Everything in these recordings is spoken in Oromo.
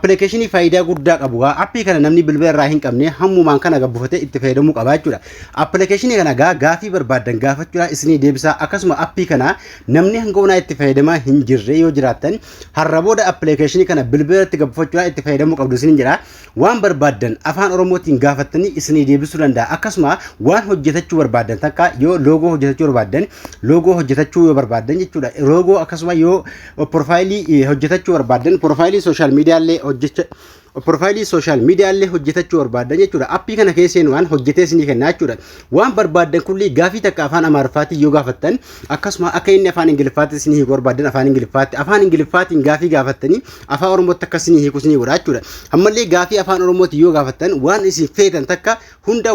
application faayidaa guddaa qabu. Appii kana namni bilbila irraa hin qabne hammumaan kana gabbufatee itti fayyadamuu qaba jechuudha. Application kana gaafii barbaadan gaafachuudha isinii deebisa. Akkasuma appii kana namni hanga onaa itti fayyadamaa hin jirre yoo jiraattan har'a booda application kana bilbila itti gabbufachuudha itti fayyadamuu qabdu isin jira. Waan barbaadan afaan oromootiin gaafattanii isinii deebisuu danda'a. Akkasuma waan hojjetachuu barbaadan takka yoo loogoo hojjetachuu barbaadan loogoo hojjetachuu yoo barbaadan jechuudha. Loogoo akkasuma yoo profaayilii hojjetachuu barbaadan profaayilii social media illee profaayilii social media illee hojjetachuu barbaadan jechuudha. Appii kana keesseen waan hojjetee isinii kenna jechuudha. Waan barbaadan kulli gaafii takka afaan amaariffaatiin yoo gaafattan akkasuma akka inni afaan ingiliffaatti isinii hiikuu barbaadan afaan ingiliffaatiin gaafii gaafattanii afaan oromootti akka isinii hiikuu isinii godha jechuudha. Ammallee gaafii afaan oromootiin yoo gaafattan waan isin feetan takka hunda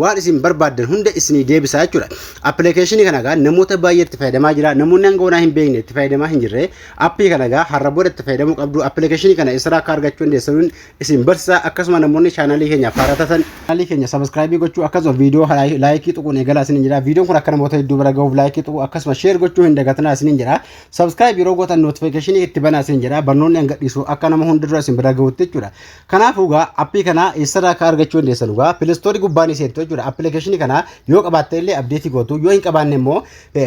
waan isin barbaadan hunda isinii deebisa jechuudha. Application kana gaa namoota baay'ee itti fayyadamaa jira. Namoonni hanga onaa hin beekne itti fayyadamaa hin jirre appii kana gaa har'a booda itti fayyadamuu qabdu. Application kana isirraa akka argachuu dandeessan isin barsiisa. Akkasuma namoonni chaanalii keenya faaratatan chaanalii keenya subscribe gochuu akkasuma viidiyoo laayikii tuquun eegalaa isin jira. Viidiyoon kun akka namoota hedduu bira gahuuf laayikii tuquu akkasuma share gochuu hin dagatinaa isin jira. Subscribe yeroo gootan notification itti banaa isin jira. Barnoonni hanga dhiisu akka nama hunda dura isin bira gahuutti jechuudha. Kanaafuu gaa appii kana isirraa akka argachuu dandeessan gaa Play Store gubbaan isheetti jechuudha. Application kana yoo qabaatte illee update gootu yoo hin qabaanne immoo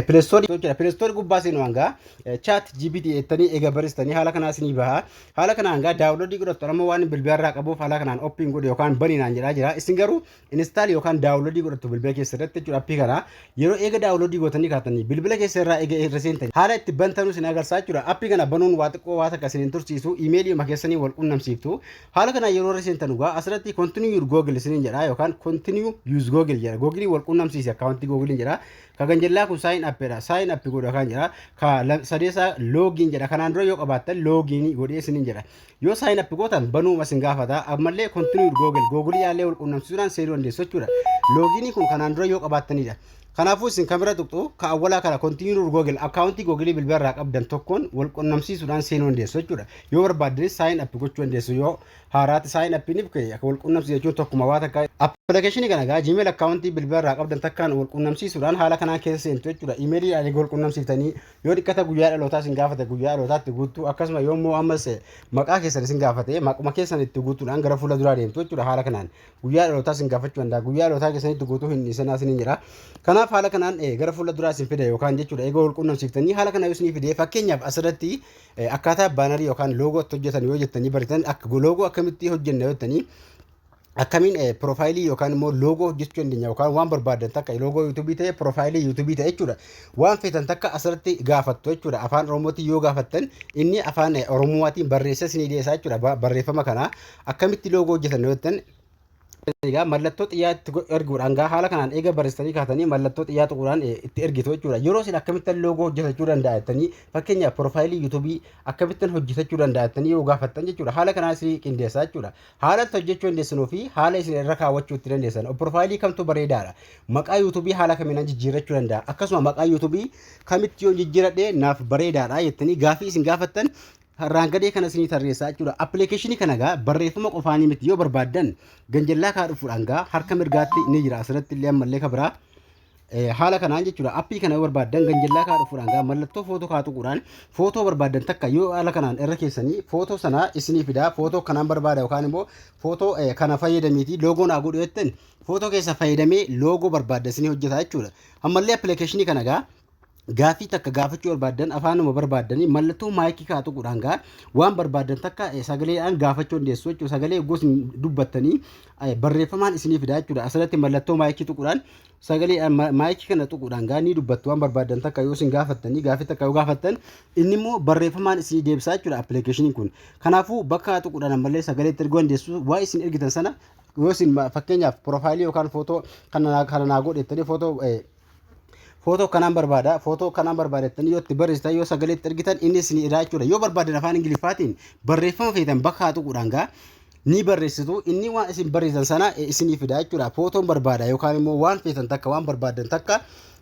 Play Store jechuudha. Play Store gubbaa seenuu hanga chat GPT ettanii eega baristanii haala kanaa isinii baha. Haala kanaan hanga download godhattu amma waan bilbila irraa qabuuf haala kanaan open godhe yookaan baninaan jira. Isin garuu install yookaan download godhattu bilbila keessa irratti jechuudha. Appii kana yeroo eega download gootanii kaatanii bilbila keessa irraa eega irra seentanii haala itti bantanuu isin agarsiisa jechuudha. Appii kana banuun waa xiqqoo waa takka isin tursiisu email ma keessanii wal qunnamsiiftu. Haala kana yeroo irra seentanu gaa asirratti continue your Google isin jira yookaan continue use Google jira. Google wal qunnamsiise account Google jira. Ka ganjellaa kun sign up dha. Sign up godha kan jira. Ka sadeesa login jedha. Kanaan dura yoo qabaattan login godhee isin jira. Yoo sign up gootan banuu isin gaafata. Ammallee continue Google yaallee wal qunnamsiisuudhaan seenuu dandeessu jechuudha. Login kun kanaan dura yoo qabaattanidha. Kanaafuu isin kamera tuqxu ka awwalaa kana continue Google account Google bilbila irraa qabdan tokkoon wal qunnamsiisuudhaan seenuu dandeessu jechuudha. Yoo barbaaddan sign up gochuu dandeessu yoo haaraati sign up niif wal qunnamsiisuu jechuun tokkuma waa takka application kana gaa Gmail account bilbila irraa qabdan takkaan wal qunnamsiisuudhaan haala kanaan keessa seentu jechuudha. Email yaali wal qunnamsiiftanii yoo dhikkata guyyaa dhalootaa isin gaafate guyyaa dhalootaatti guutuu akkasuma yoo immoo ammas maqaa keessan isin gaafate maquma keessan itti guutuudhaan gara fuula duraa deemtu jechuudha. Haala kanaan guyyaa dhalootaa isin gaafachuu danda'a. Guyyaa dhalootaa keessanitti guutuu hin dhiisanaa isin jira. Kanaaf haala kanaan gara fuula duraa isin fide yookaan jechuudha. Eega wal qunnamsiiftanii haala kana yoo isin fide fakkeenyaaf asirratti akkaataa baanarii yookaan loogoo hojjetan yoo jettanii baritan akka loogoo akkamitti hojjenna yoo jettanii akkamiin profaayilii yookaan immoo loogoo hojjechuu dandeenya yookaan waan barbaadan takka loogoo YouTube ta'e profaayilii YouTube ta'e jechuudha. Waan feetan takka asirratti gaafattu jechuudha. Afaan Oromootiin yoo gaafattan inni afaan Oromootiin barreessa isinii dhiyeessaa jechuudha. Barreeffama kana akkamitti loogoo hojjetan yoo jettan egaa mallattoo xiyyaatti erguudhaan gaa haala kanaan eega barreessanii kaatanii mallattoo xiyyaa tuquudhaan itti ergitu jechuudha. Yeroo isin akkamittan loogoo hojjetachuu danda'attanii fakkeenyaaf profaayilii YouTube akkamittan hojjetachuu danda'attanii yoo gaafattan jechuudha. Haala kanaan isin qindeessaa jechuudha. Haala itti hojjechuu dandeessanuu fi haala isin irra kaawwachuu itti dandeessan. Profaayilii kamtu bareedaadha. Maqaa YouTube haala kamiin jijjiirrachuu danda'a. Akkasuma maqaa YouTube kamitti yoo jijjiiradhe naaf bareedaadha jettanii gaafii isin gaafattan rangadee kana isinii tarreessaa jechuudha. Application kana gaa barreeffama qofaanii miti yoo barbaadan ganjellaa kaa dhufuudhaan gaa harka mirgaatti ni jira. Asirratti illee ammallee ka biraa haala kanaan jechuudha. Appii kana yoo barbaadan ganjellaa kaa dhufuudhaan gaa mallattoo footoo kaa tuquudhaan footoo barbaadan takka yoo haala kanaan irra keessanii footoo sana isinii fidaa. Footoo kanaan barbaada yookaan immoo footoo kana fayyadamiiti loogoo naa godhu jettan footoo keessa fayyadamee loogoo barbaada isinii hojjeta jechuudha. Ammallee application kana gaa gaafii takka gaafachuu barbaadan afaanuma barbaadanii mallattoo maayikii kaa tuquudhaan gaa waan barbaadan takka sagaleedhaan gaafachuu dandeessu jechuudha. Sagalee gosa dubbattanii barreeffamaan isinii fidaa jechuudha. Asirratti mallattoo maayikii tuquudhaan sagalee maayikii kana tuquudhaan gaa ni dubbattu waan barbaadan takka yoo isin gaafattanii gaafii takka yoo gaafattan inni immoo barreeffamaan isinii deebisaa jechuudha application kun. Kanaafuu bakka tuquudhaan ammallee sagalee itti erguu dandeessu waa isin ergitan sana yoo isin fakkeenyaaf profaayilii yookaan footoo kana naa godhettanii footoo kanaan barbaada. Footoo kanaan barbaadettanii yoo itti barreessitan yoo sagalee itti ergitan inni isin irraa jechuudha. Yoo barbaadan afaan Ingiliffaatiin barreeffama feetan bakka tuquudhaan gaa ni barreessitu inni waan isin barreessan sana isinii fida jechuudha. Footoon barbaada yookaan immoo waan feetan takka waan barbaadan takka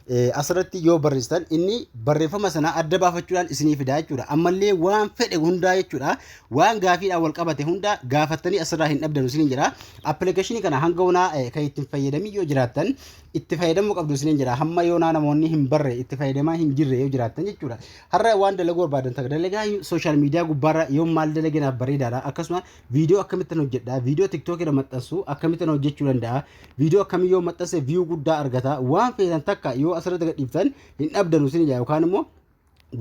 asirratti yoo barreessitan inni barreeffama sana adda baafachuudhaan isinii fidaa jechuudha. Ammallee waan fedhe hundaa jechuudha. Waan gaafiidhaan wal qabate hunda gaafattanii asirraa hin dhabdanu isiniin jira. Appilikeeshinii kana hanga onaa kan ittiin fayyadamii yoo jiraattan itti fayyadamuu qabdu isiniin jira. Hamma yoonaa namoonni hin barre itti fayyadamaa hin jirre yoo jiraattan jechuudha. Har'a waan dalaguu barbaadan takka dalagaa sooshaal miidiyaa gubbaarra yoo maal dalaginaaf bareedaadha. Akkasuma viidiyoo akkamittiin hojjedha. Viidiyoo tiktookii irra maxxansu akkamittiin hojjechuu danda'a. Viidiyoo akkamii yoo maxxanse viyuu guddaa argata. Waan feetan takka yoo asirratti gadhiiftan hin dhabdanu isiniin jira yookaan immoo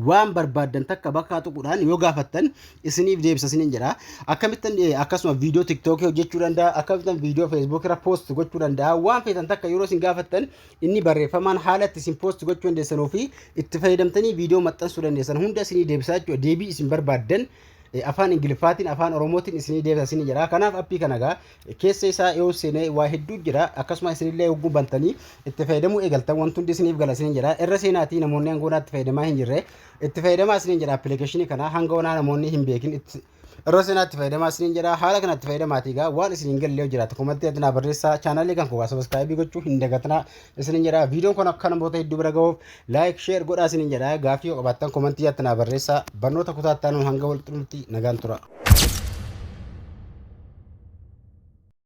waan barbaadan takka bakka tuquudhaan yoo gaafattan isiniif deebisa isiniin jira. Akkamittan akkasuma viidiyoo tiktookii hojjechuu danda'a. Akkamittan viidiyoo feesbuukii irra poost gochuu danda'a. Waan feetan takka yeroo isin gaafattan inni barreeffamaan haala itti isin poost gochuu dandeessanuu fi itti fayyadamtanii viidiyoo maxxansuu dandeessan hunda isinii deebisaa jechuudha. Deebii isin barbaadan afaan ingiliffaatiin afaan oromootiin isinii deebisa isinii jira. Kanaaf appii kana gaa keessa isaa yoo seenee waa hedduu jira. Akkasuma isinillee yogguu bantanii itti fayyadamuu eegaltan wanti hundi isiniif gala isinii jira. Irra seenaatii namoonni hanga onaa itti fayyadamaa hin jirre itti fayyadamaa isinii jira. Appilikeeshinii kana hanga onaa namoonni hin beekin irra seenaatti fayyadamaa isiniin jira. Haala kanatti fayyadamaatii gaa waan isiniin galle yoo jiraate komantii adnaa barreessaa. Chaanaalii kan kookaa sabiskiraayibii gochuu hin dagatinaa isiniin jira. Viidiyoon kun akka namoota hedduu bira gahuuf laayik sheer godhaa isiniin jira. Gaaffii yoo qabaattan komantii adnaa barreessaa. Barnoota kutaattaan hanga wal xumutti nagaan tura.